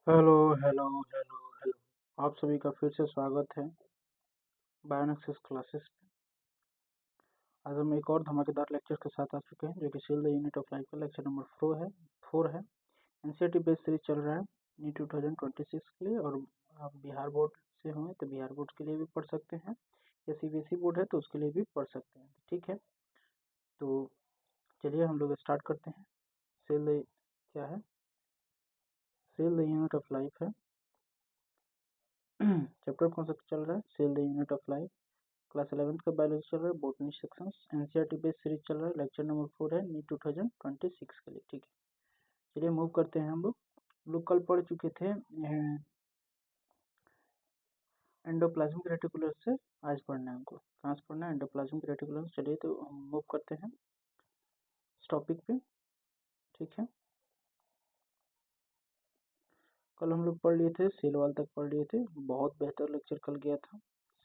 Hello hello hello hello. आप सभी का फिर से स्वागत है बायोनेक्सिस क्लासेस में। आज हम एक और धमाकेदार लेक्चर के साथ आ चुके हैं जो कि seal the unit of life का लेक्चर नंबर 4 है। एनसीईआरटी बेस्ड सीरीज चल रहा है नीट 2026 के लिए। और आप बिहार बोर्ड से हुए तो बिहार बोर्ड के लिए भी पढ़ सकते हैं, या सीबीएसई बोर्ड है तो उसके लिए भी पढ़ सकते हैं। ठीक है, तो चलिए हम लोग स्टार्ट करते हैं। सील द क्या है, seal the unit of life है। चैप्टर कौन सा चल रहा है? Seal the unit of life. Class 11th का बायोलॉजी चल रहा है, botany section. NCERT based series चल रहा है, लेक्चर नंबर 4 है नीट 2026 के लिए। ठीक है, चलिए मूव करते हैं। हम लोग कल पढ़ चुके थे एंडोप्लाज्मिक रेटिकुलर से। आज पढ़ना है हमको, कहाँ से पढ़ना है? Endoplasmic reticular. चलिए तो हम मूव करते हैं इस टॉपिक पे। ठीक है, कल हम लोग पढ़ लिए थे, सेल वाल तक पढ़ लिए थे। बहुत बेहतर लेक्चर कल गया था,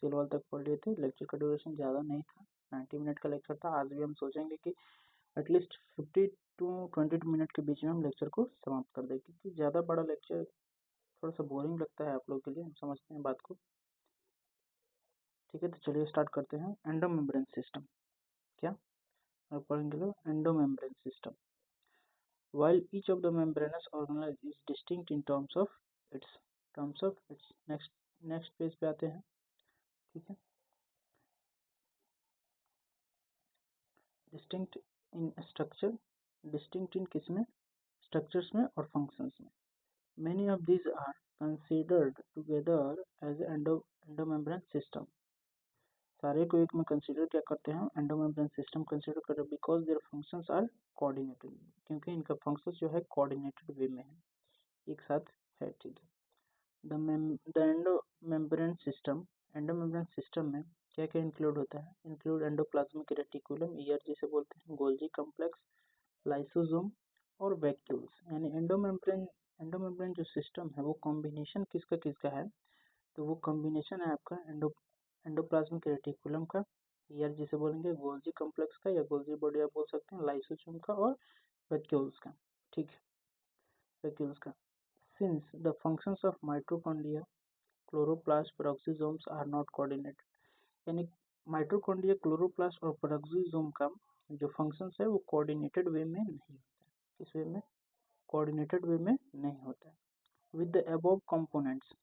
सेल वाल तक पढ़ लिए थे। लेक्चर का ड्यूरेशन ज़्यादा नहीं था, 90 मिनट का लेक्चर था। आज भी हम सोचेंगे कि एटलीस्ट 50 टू 22 मिनट के बीच में हम लेक्चर को समाप्त कर दें, क्योंकि ज़्यादा बड़ा लेक्चर थोड़ा सा बोरिंग लगता है आप लोग के लिए, हम समझते हैं बात को। ठीक है, तो चलिए स्टार्ट करते हैं। एंडोमेम्ब्रेन सिस्टम क्या आप पढ़ेंगे लोग? Endomembrane system. While each of the membranous organelle is distinct in terms of its next page पे आते हैं। ठीक है, डिस्टिंक्ट इन स्ट्रक्चर, डिस्टिंक्ट इन किसमें? स्ट्रक्चर्स में और फंक्शंस में। Many of these are considered together as endomembrane system। सारे को एक में कंसीडर क्या करते हैं? एंडोमेम्ब्रेन सिस्टम कंसीडर करते हैं, because their functions are coordinated, क्योंकि इनका फंक्शंस जो है कोऑर्डिनेटेड वे में है, एक साथ है। ठीक है, the endomembrane system, endomembrane system में क्या क्या इंक्लूड होता है? इंक्लूड एंडोप्लाज्मिक रेटिकुलम, ईयर जिसे बोलते हैं, गोल्जी कॉम्प्लेक्स, लाइसोसोम और वैक्यूल्स। यानी एंडोमेम्ब्रेन जो सिस्टम है वो कॉम्बिनेशन किसका किसका है? तो वो कॉम्बिनेशन है आपका एंडोप्लाज्मिक रेटिकुलम का, ईयर जिसे बोलेंगे, गोल्जी कॉम्प्लेक्स का या गोल्जी बॉडी आप बोल सकते हैं, लाइसोसोम का और वैक्यूल्स का। ठीक है, वैक्यूल्स का। Since the functions of mitochondria, chloroplast, peroxisomes are not coordinated, यानी माइटोकॉन्ड्रिया, क्लोरोप्लास्ट और पेरोक्सिसोम का जो फंक्शंस है वो कोऑर्डिनेटेड वे में नहीं होता है। किस वे में? कोऑर्डिनेटेड वे में नहीं होता है। With the above components,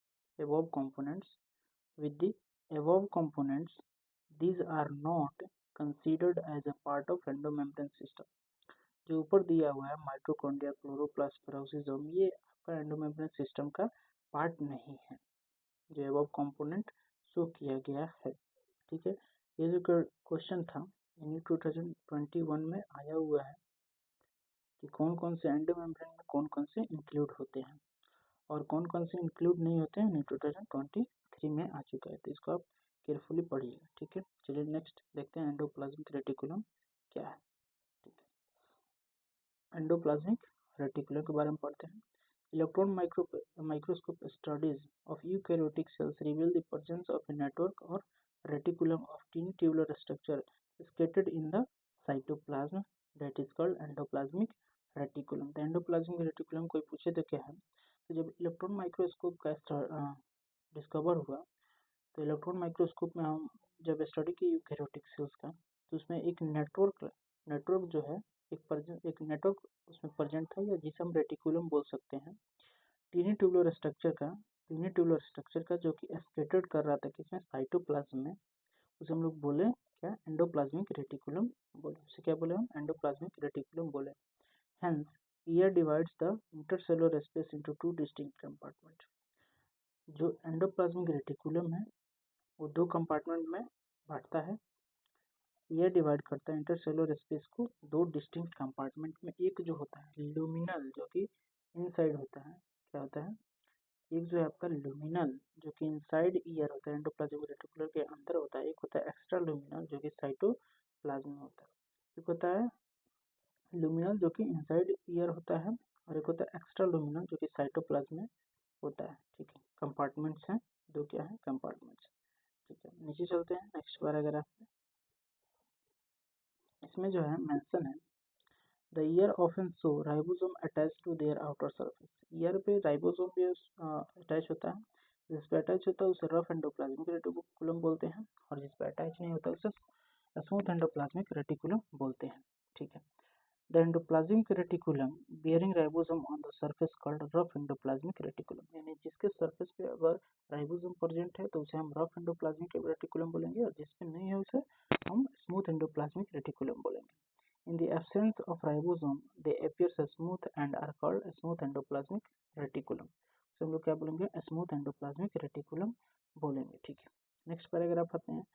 with the above components, these are not considered as a part of endomembrane system। जो ऊपर दिया हुआ है माइटोकॉन्ड्रिया, क्लोरोप्लास्ट, पेरोक्सिसोम, ये आपका एंडोमेम्ब्रेन सिस्टम का पार्ट नहीं है, जो above कंपोनेंट शो किया गया है। ठीक है, ये जो क्वेश्चन था यूनिट 2021 में आया हुआ है कि कौन कौन से एंडोमेम्ब्रेन में कौन कौन से इंक्लूड होते हैं और कौन कौन से इंक्लूड नहीं होते हैं, यूनिट 2023 में आ चुका है। तो इसको आप केयरफुली पढ़िएगा। ठीक है, चलिए नेक्स्ट देखते हैं एंडोप्लाज्मिक रेटिकुलम क्या है। ठीक है, एंडोप्लाज्मिक रेटिकुलम के बारे में पढ़ते हैं। Electron microscope studies of eukaryotic cells reveal the presence of a network or reticulum of tiny tubular structure scattered in the cytoplasm that is called endoplasmic reticulum। तो एंडोप्लाज्मिक रेटिकुलम कोई पूछे तो क्या है? तो जब इलेक्ट्रॉन माइक्रोस्कोप का discover हुआ, तो इलेक्ट्रॉन माइक्रोस्कोप में हम जब स्टडी की यूकैरियोटिक सेल्स का, तो उसमें एक नेटवर्क जो है, एक नेटवर्क उसमें प्रेजेंट था, या जिसे हम रेटिकुलम बोल सकते हैं। टीनी ट्यूबुलर स्ट्रक्चर का जो कि स्कैटर्ड कर रहा था किसमें? साइटोप्लाज्म में। उसे हम लोग बोले क्या? एंडोप्लाज्मिक रेटिकुलम बोले। उसे क्या बोले हम? एंडोप्लाज्मिक रेटिकुलम बोले। Hence, here divides the intercellular space into two distinct compartments। जो एंडोप्लाज्मिक रेटिकुलम है वो दो कंपार्टमेंट में बांटता है। यह डिवाइड करता है इंटरसेलुलर स्पेस को दो डिस्टिंक्ट कंपार्टमेंट में। एक जो होता है लुमिनल, जो कि इनसाइड होता है, क्या होता है? एक जो है आपका लुमिनल, जो कि इनसाइड ईयर होता है, एंडोप्लाज्मिक रेटिकुलर के अंदर होता है। एक होता है एक्स्ट्रा लुमिनल, जो कि साइटोप्लाज्म में होता है। एक होता है लुमिनल, जो कि इनसाइड ईयर होता है, और एक होता है एक्स्ट्रा लुमिनल, जो कि साइटोप्लाज्म में होता है। ठीक है, कंपार्टमेंट्स हैं दो, क्या है? कंपार्टमेंट्स। ठीक है, नीचे चलते हैं नेक्स्ट पैराग्राफ में। इसमें जो है मेंशन है the ER often show ribosome attach to their outer surface. ER पे राइबोसोम भी अटैच होता है, जिस पे अटैच होता है उसे रफ एंडोप्लाज्मिक रेटिकुलम बोलते हैं, और जिस पे अटैच नहीं होता उसे स्मूथ एंडोप्लाज्मिक रेटिकुलम बोलते हैं। ठीक है, the endoplasmic reticulum bearing ribosome on the surface called rough endoplasmic reticulum, यानी जिसके सरफेस पे अगर राइबोसोम प्रेजेंट है तो उसे हम रफ एंडोप्लाज्मिक रेटिकुलम बोलेंगे, और जिस पे नहीं है उसे हम स्मूथ एंडोप्लाज्मिक रेटिकुलम बोलेंगे। In the absence of ribosome, they appear as smooth and are called smooth endoplasmic reticulum. तो हम लोग क्या बोलेंगे, स्मूथ एंडोप्लाज्मिक रेटिकुलम बोलेंगे। ठीक है, नेक्स्ट पैराग्राफ आते हैं।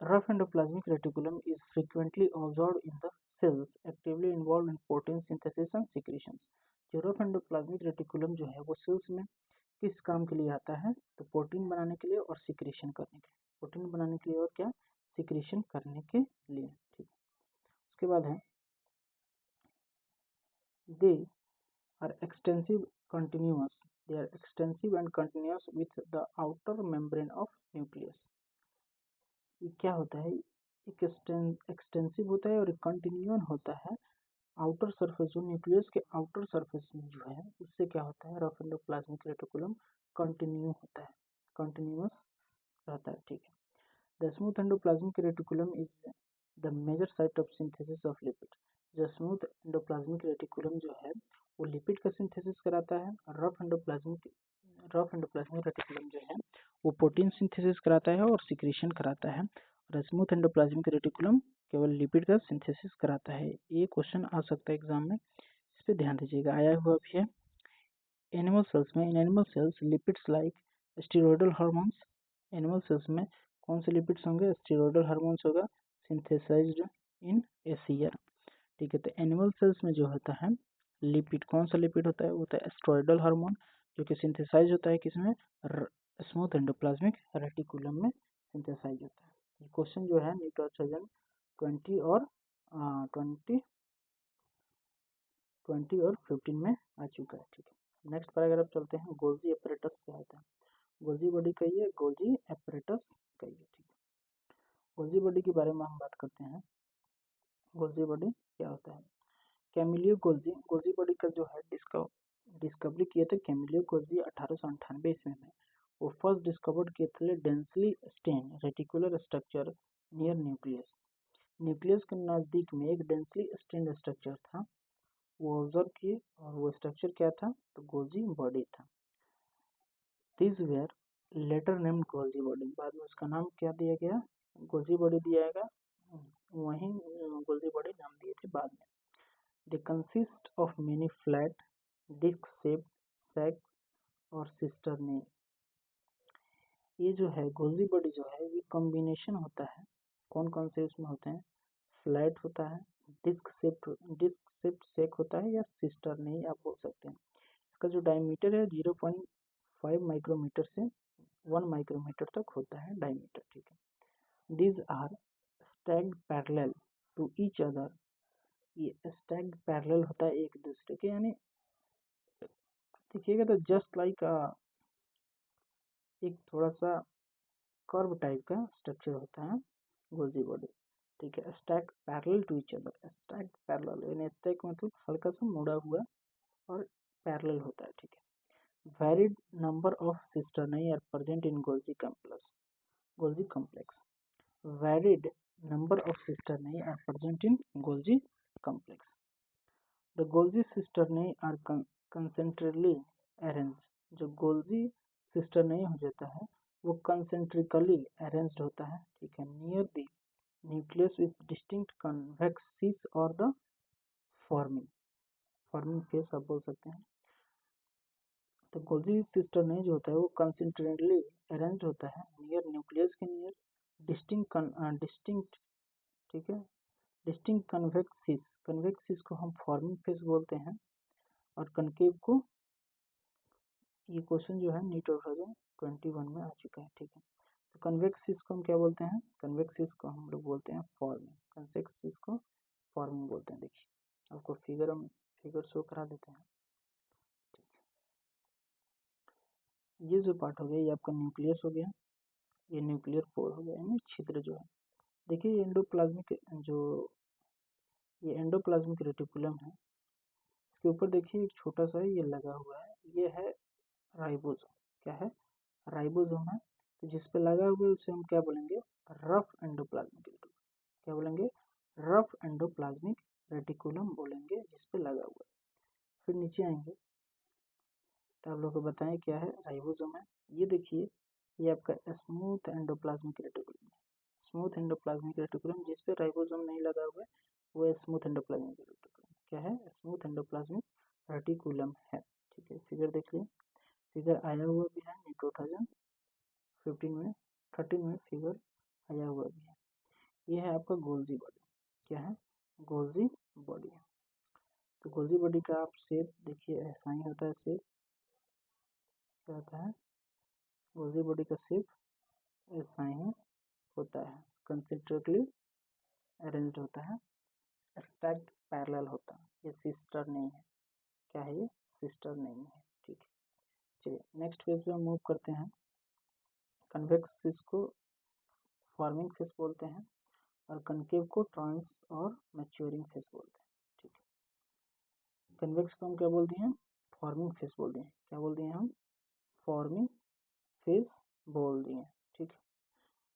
Rough endoplasmic reticulum is frequently observed in the cells actively involved in protein synthesis and secretions। जो रफ एंडोप्लाज्मिक रेटिकुलम जो है वो सेल्स में किस काम के लिए आता है, तो प्रोटीन बनाने के लिए और सिक्रेशन करने के लिए, प्रोटीन बनाने के लिए और क्या, सिक्रेशन करने के लिए। ठीक, उसके बाद है they are extensive and continuous with the outer membrane of nucleus। ये क्या होता है, एक एक्सटेंसिव होता है और एक कंटिन्यूअन होता है। आउटर सरफेस जो न्यूक्लियस के आउटर सरफेस में जो है उससे क्या होता है, रफ एंडोप्लाज्मिक रेटिकुलम कंटिन्यू होता है, कंटिन्यूअस रहता है। ठीक है, the smooth endoplasmic reticulum is the major site of synthesis of lipid. जो स्मूथ एंडोप्लाज्मिक रेटिकुलम जो है वो लिपिड का सिंथेसिस कराता है, और रफ एंडोप्लाज्मिक रेटिकुलम जो है वो प्रोटीन सिंथेसिस कराता है और सिक्रेशन कराता है, और स्मूथ एंडोप्लाज्मिक रेटिकुलम केवल लिपिड का सिंथेसिस कराता है। ये क्वेश्चन आ सकता है एग्जाम में, इस पर ध्यान दीजिएगा, आया हुआ भी है। एनिमल सेल्स में, in animal cells lipids like steroidal hormones, animal cells में कौन से लिपिड्स होंगे, स्टेरॉयडल हार्मोन्स होगा, सिंथेसाइज्ड इन ए सीयर। ठीक है, तो एनिमल सेल्स में जो होता है लिपिड, कौन सा लिपिड होता है, वो होता है स्टेरॉयडल हार्मोन, जो कि सिंथेसाइज होता है किसमें, स्मूथ एंडोप्लाज्मिक रेटिकुलम में सिंथेसाइज होता है। ये क्वेश्चन जो है नीट और 20 और 15 में आ चुका है। ठीक है, नेक्स्ट पैराग्राफ चलते हैं। गोल्जी एपरेटस क्या होता है, गोल्जी बॉडी कहिए, गोल्जी एपरेटस कहिए। ठीक है, गोल्जी बॉडी के बारे में हम बात करते हैं। गोल्जी बॉडी क्या होता है, कैमिलियो गोल्जी, गोल्जी बॉडी का जो है डिस्कवरी किए थे कैमिलियो गोल्जी 1898 ईस्वी में। वो फर्स्ट डिस्कवर्ड किए थे densely stain reticular structure near nucleus. Nucleus के नज़दीक में एक डेंसली स्टेन स्ट्रक्चर था, वो ऑब्जर्व किए, और वो स्ट्रक्चर क्या था, तो गोल्जी बॉडी था। This were later named Golgi body, बाद में उसका नाम क्या दिया गया, गोल्जी बॉडी दिया गया, वहीं गोल्जी बॉडी नाम दिए थे बाद में। They consist of many flat, disc-shaped sacs और cisternae। ये जो है गोल्जी बॉडी जो है ये कॉम्बिनेशन होता है, कौन कौन से इसमें होते हैं, फ्लैट होता है, डिस्क शेप्ड सैक होता है, या सिस्टरने आप बोल सकते हैं। इसका जो डायमीटर है 0.5 माइक्रोमीटर से 1 माइक्रोमीटर तक होता है डायमीटर। ठीक है, these are stacked parallel to each other। ये स्टैक्ड पैरेलल होता है एक दूसरे के, यानी देखिएगा तो जस्ट लाइक एक थोड़ा सा कर्व टाइप का स्ट्रक्चर होता है गोल्जी बॉडी। ठीक है, stack parallel to each other, stack parallel यानी स्टैक मतलब हल्का सा मुड़ा हुआ और पैरेलल होता है। ठीक है, varied number of cisternae are present in Golgi complex. Varied number of cisternae are present in Golgi complex. The Golgi cisternae are concentrically arranged। जो गोल्जी सिस्टरनाई हो जाता है वो concentrically arranged होता है। ठीक है, near the nucleus with distinct convex sheath और the forming phase आप बोल सकते हैं। तो गोल्जी सिस्टरनाई जो होता है वो concentrically arranged होता है नियर न्यूक्लियस के नियर, डिस्टिंक्ट, ठीक है, डिस्टिंक्ट कन्वेक्स शीथ को हम फॉर्मिंग फेस बोलते हैं, और कनकेव को, ये क्वेश्चन जो है नीट 2021 में आ चुका है। ठीक है, तो कन्वेक्स शीथ को हम क्या बोलते हैं, कन्वेक्स शीथ को हम लोग बोलते हैं फॉर्मिंग, कन्वेक्स शीथ को फॉर्मिंग बोलते हैं। देखिए आपको फिगर शो करा देते हैं। ये जो पार्ट हो गया ये आपका न्यूक्लियस हो गया, ये न्यूक्लियर पोर हो गया, यानी छिद्र जो है। देखिए एंडोप्लाज्मिक जो ये एंडोप्लाज्मिक रेटिकुलम है। इसके ऊपर देखिए एक छोटा सा ये लगा हुआ है, ये है राइबोसोम। क्या है? राइबोसोम है। तो जिस पे लगा हुआ है उसे हम क्या बोलेंगे? Rough endoplasmic reticulum. क्या बोलेंगे? रफ एंडोप्लाज्मिक रेटिकुलम बोलेंगे जिस पे लगा हुआ है। फिर नीचे आएंगे तो आप लोग को बताएं क्या है? राइबोसोम है। ये देखिए, ये आपका स्मूथ एंडोप्लाज्मिक रेटिकुलम है। स्मूथ एंडोप्लाज्मिक रेटिकुलम जिस पे राइबोसोम नहीं लगा हुआ है वो स्मूथ एंडोप्लाज्मिक रेटिकुलम। क्या है? स्मूथ एंडोप्लाज्मिक रेटिकुलम है। ठीक है, फिगर देख लीजिए। फिगर आया हुआ भी है 2015 में, 13 में फिगर आया हुआ भी है। ये है आपका गोल्जी बॉडी। क्या है? Golgi body. तो गोल्जी बॉडी का आप शेप देखिए, ऐसा ही होता है शेप। क्या होता है? गोल्जी बॉडी का शेप ऐसा ही होता है, कंसेंट्रिकली अरेंज्ड होता है, स्टैक्ड पैरेलल होता है। ये सिस्टर नहीं है। क्या है? ये सिस्टर नहीं है। ठीक है, चलिए नेक्स्ट पेज पे मूव करते हैं। कन्वेक्स फिश को फॉर्मिंग फिश बोलते हैं और कनकेव को ट्रांस और मैच्योरिंग फिश बोलते हैं। ठीक है, कन्वेक्स को हम क्या बोल दिए हैं? फॉर्मिंग फिश बोल दिए। क्या बोल दिए हम? फॉर्मिंग फिश बोल दिए। ठीक है,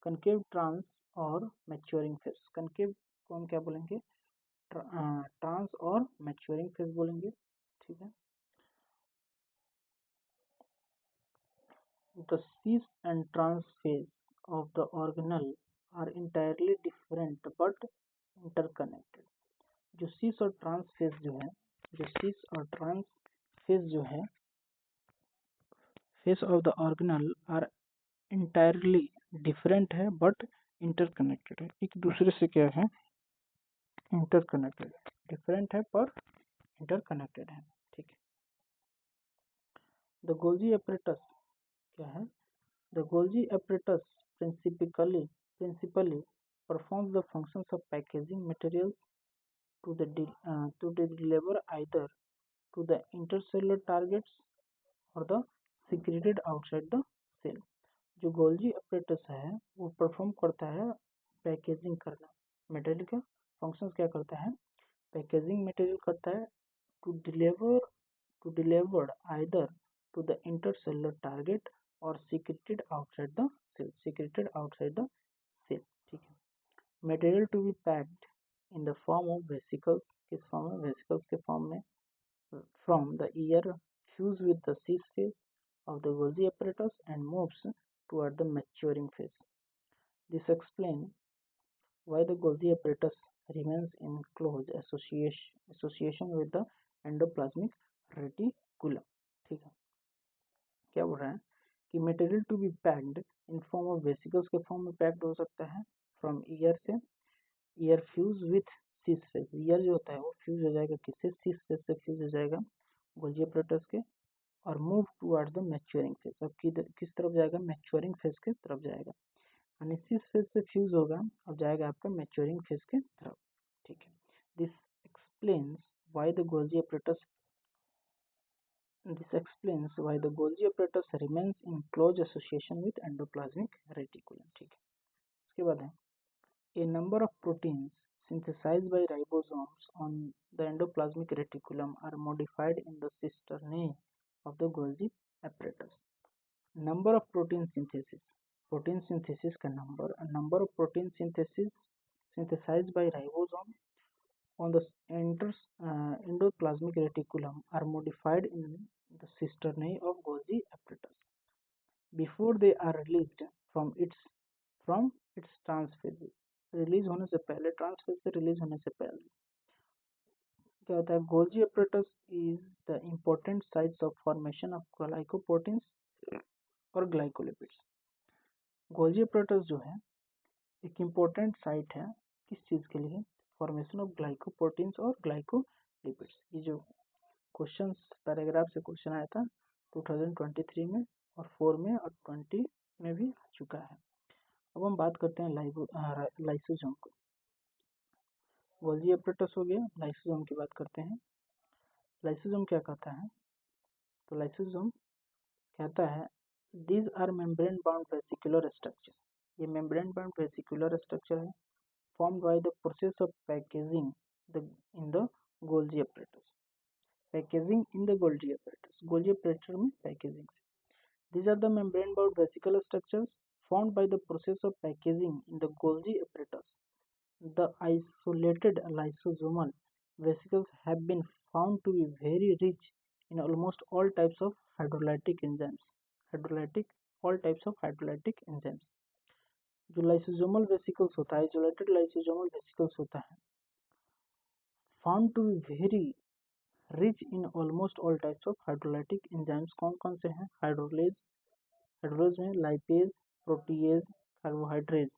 कनकेव, ट्रांस और मैच्योरिंग फिश। कनकेव को हम क्या बोलेंगे? ट्रांस और मैच्योरिंग फिश बोलेंगे। ठीक है, the cis and trans phase of the organelle are entirely different but interconnected। जो cis और trans phase जो है, जो cis और trans phase जो है, phase of the organelle are entirely different है but interconnected है। एक दूसरे से क्या है? इंटरकनेक्टेड। डिफरेंट है पर इंटरकनेक्टेड है। ठीक है, द गोल्जी एपरेटस क्या है? The Golgi apparatus principally performs the functions of packaging materials to deliver either to the intercellular targets or the secreted outside the cell। जो गोल्जी apparatus है वो परफॉर्म करता है पैकेजिंग करना। मटेरियल का functions क्या करता है? पैकेजिंग मटेरियल करता है to delivered either to the intercellular target or secreted outside the cell। ठीक है, material to be packed in the form of vesicles. किस फॉर्म में? वेसिकल्स के फॉर्म में। From the ER fuse with the cis face of the Golgi apparatus and moves toward the maturing phase। This explains why the Golgi apparatus remains in close association with the endoplasmic reticulum। ठीक है, क्या बोल रहा है कि material to be packed in form of vesicles के form में packed हो सकता है फ्रॉम ईयर से। ER fuse with cis face. ER जो होता है वो फ्यूज हो जाएगा किससे? सीस फेज से फ्यूज हो जाएगा गोल्जी apparatus के, और move toward the maturing phase. अब किस तरफ जाएगा? मैच्योरिंग फेज के तरफ जाएगा। यानी सीस फेज से फ्यूज होगा और जाएगा आपका मैच्योरिंग फेज के तरफ। ठीक है, this explains why the Golgi apparatus remains in close association with endoplasmic reticulum। ठीक है, उसके बाद है a number of proteins synthesized by ribosomes on the endoplasmic reticulum are modified in the cisternae of the Golgi apparatus। Number of protein synthesis का number of protein synthesized by ribosome on the endoplasmic reticulum are modified in the cisternae of Golgi apparatus before they are released from its transphase। Release होने से पहले, trans phase से release होने से पहले क्या होता है? Golgi apparatus is the important sites of formation of glycoproteins और ग्लाइकोलिपिड्स। गोल्जी apparatus जो है एक इम्पोर्टेंट साइट है किस चीज़ के लिए? फॉर्मेशन ऑफ ग्लाइकोप्रोटीन्स और ग्लाइकोलिपिड्स। ये जो क्वेश्चन पैराग्राफ से क्वेश्चन आया था 2023 में और 4 में और 20 में भी आ चुका है। अब हम बात करते हैं लाइसोसोम को। गोल्जी apparatus हो गया, लाइसोसोम की बात करते हैं। लाइसोसोम क्या कहता है? तो लाइसोसोम कहता है these are membrane bound vesicular structure. ये मेम्ब्रेन बाउंड वेसिकुलर स्ट्रक्चर है formed by the process of packaging in the Golgi apparatus. Packaging in the Golgi apparatus. Golgi apparatus में packaging. These are the membrane-bound vesicle structures formed by the process of packaging in the Golgi apparatus. The isolated lysosomal vesicles have been found to be very rich in almost all types of hydrolytic enzymes. All types of hydrolytic enzymes. जो lysosomal vesicles होता है, isolated lysosomal vesicles होता है, found to be very rich in almost all types of hydrolytic enzymes. कौन से हैं? Hydrolase में lipase, protease, carbohydrase.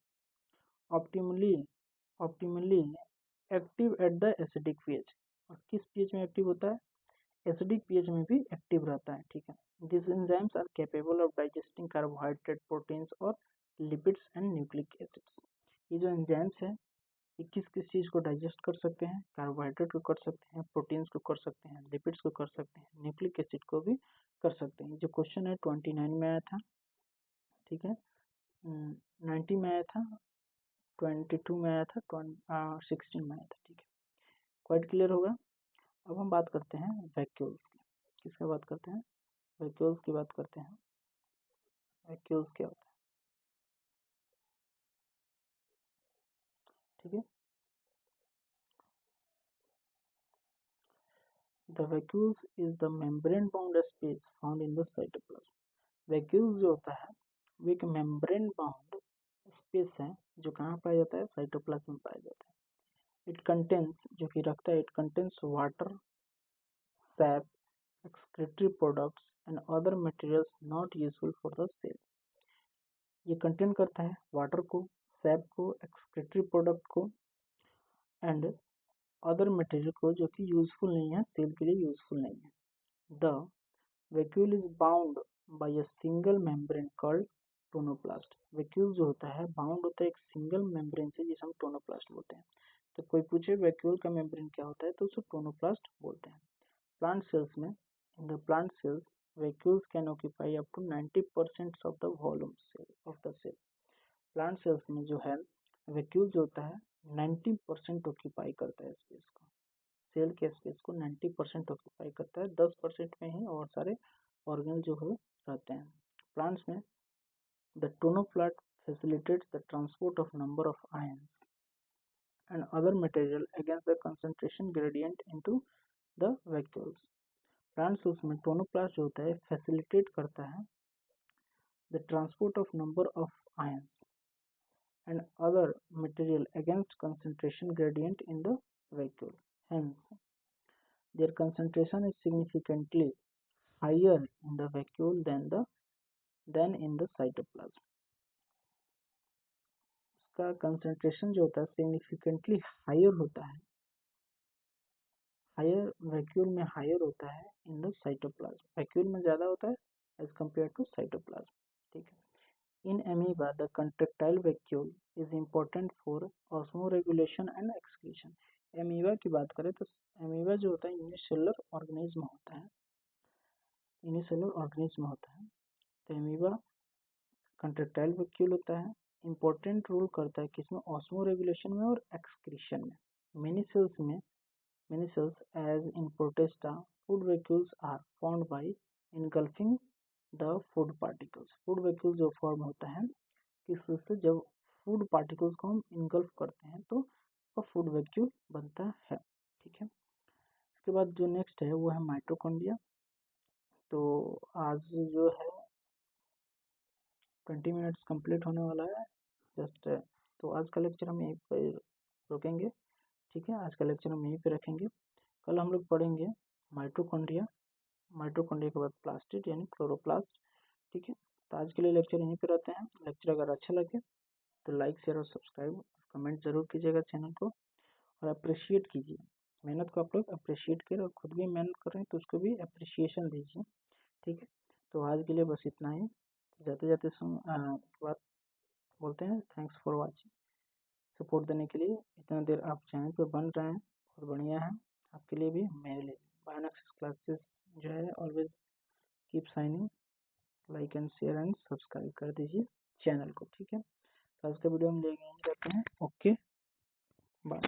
Optimally active at the acidic pH. और किस पीएच में एक्टिव होता है? एसिडिक पीएच में भी एक्टिव रहता है. ठीक है. This enzymes are capable of digesting carbohydrate, proteins और लिपिड्स एंड न्यूक्लिक एसिड्स. ये जो एंजाइम्स है ये किस किस चीज़ को डाइजेस्ट कर सकते हैं? कार्बोहाइड्रेट को कर सकते हैं, प्रोटीन्स को कर सकते हैं, लिपिड्स को कर सकते हैं, न्यूक्लिक एसिड को भी कर सकते हैं. जो क्वेश्चन है 29 में आया था. ठीक है. 90 में आया था, 22 में आया था, 16 में आया था. ठीक है. क्वाइट क्लियर होगा. अब हम बात करते हैं वैक्यूल्स की. किसका बात करते हैं? वैक्यूल्स की बात करते हैं. वैक्यूल्स क्या होता है? ठीक है. The vacuoles is the membrane-bound space found in the cytoplasm. Vacuoles जो होता है वो एक membrane-bound स्पेस है जो कहाँ पाया जाता है? साइटोप्लाज्म में पाया जाता है. इट कंटेन्स, जो कि रखता है, it contains water, sap, excretory products and other materials not useful for the cell. ये कंटेन करता है वाटर को, सैप को, एक्सक्रीटरी प्रोडक्ट को एंड अदर मटेरियल को जो कि यूजफुल नहीं है, सेल के लिए यूजफुल नहीं है. The vacuole is bound by a single membrane called tonoplast. Vacuole जो होता है बाउंड होता है एक सिंगल मेम्ब्रेन से जिसे हम टोनोप्लास्ट बोलते हैं. तो कोई पूछे वैक्यूल का मेम्ब्रेन क्या होता है तो उसे टोनोप्लास्ट बोलते हैं. प्लांट सेल्स में, in the plant cells vacuoles can occupy up to 90% of the volume of the cell. Plant cells में जो है वैक्यूल जो होता है 90% ऑक्यूपाई करता है स्पेस को. सेल के स्पेस को 90% ऑक्यूपाई करता है. 10% में ही और सारे ऑर्गेन जो है रहते हैं. प्लांट्स में the tonoplast facilitates the transport of number of ions and other material against the concentration gradient into the vacuoles. Plants उसमें टोनोप्लास्ट जो होता है फैसिलिटेट करता है the transport of number of ions and other material against concentration gradient in the vacuole. Hence, their concentration is significantly higher in the vacuole than in the cytoplasm. इसका concentration जो होता है significantly higher होता है, higher vacuole में higher होता है in the cytoplasm. Vacuole में ज़्यादा होता है एज कम्पेयर टू साइटोप्लाज्म. ठीक है. In amoeba the contractile vacuole is important for osmoregulation and excretion. Amoeba की बात करें तो एमीबा जो होता है यूनिसेलुलर ऑर्गेनिज्म होता है. तो एमीबा कंट्रेक्टाइल वैक्यूल होता है. इम्पोर्टेंट रोल करता है किसमें? ऑस्मोरेगुलेशन में और एक्सक्रीशन में. Many cells as in protista, food vacuoles are formed by engulfing the food particles. food vacuole जो फॉर्म होता है किस से? जब फूड पार्टिकल्स को हम इनगल्फ करते हैं तो वह फूड वैक्यूल बनता है. ठीक है. इसके बाद जो नेक्स्ट है वो है माइटोकॉन्ड्रिया. तो आज जो है 20 मिनट्स कंप्लीट होने वाला है जस्ट. तो आज का लेक्चर हम यहीं पर रोकेंगे. ठीक है. आज का लेक्चर हम यहीं पे रखेंगे. कल हम लोग पढ़ेंगे माइटोकॉन्ड्रिया के बाद प्लास्टिड यानी क्लोरोप्लास्ट. ठीक है. तो आज के लिए लेक्चर यहीं पे रहते हैं. लेक्चर अगर अच्छा लगे तो लाइक, शेयर और सब्सक्राइब, कमेंट जरूर कीजिएगा चैनल को और अप्रिशिएट कीजिए. मेहनत को आप लोग अप्रिशिएट करें और खुद भी मेहनत करें तो उसको भी अप्रिशिएशन दीजिए. ठीक है. तो आज के लिए बस इतना ही. जाते जाते बात बोलते हैं थैंक्स फॉर वॉचिंग. सपोर्ट देने के लिए इतना देर आप चैनल पे बन रहे हैं और बढ़िया है आपके लिए भी मेरे लिए. बायोनेक्सिस क्लासेस जो है always keep signing. Like and share and subscribe कर दीजिए चैनल को. ठीक है. तो आज का वीडियो हम लेके जाते हैं. Okay, bye.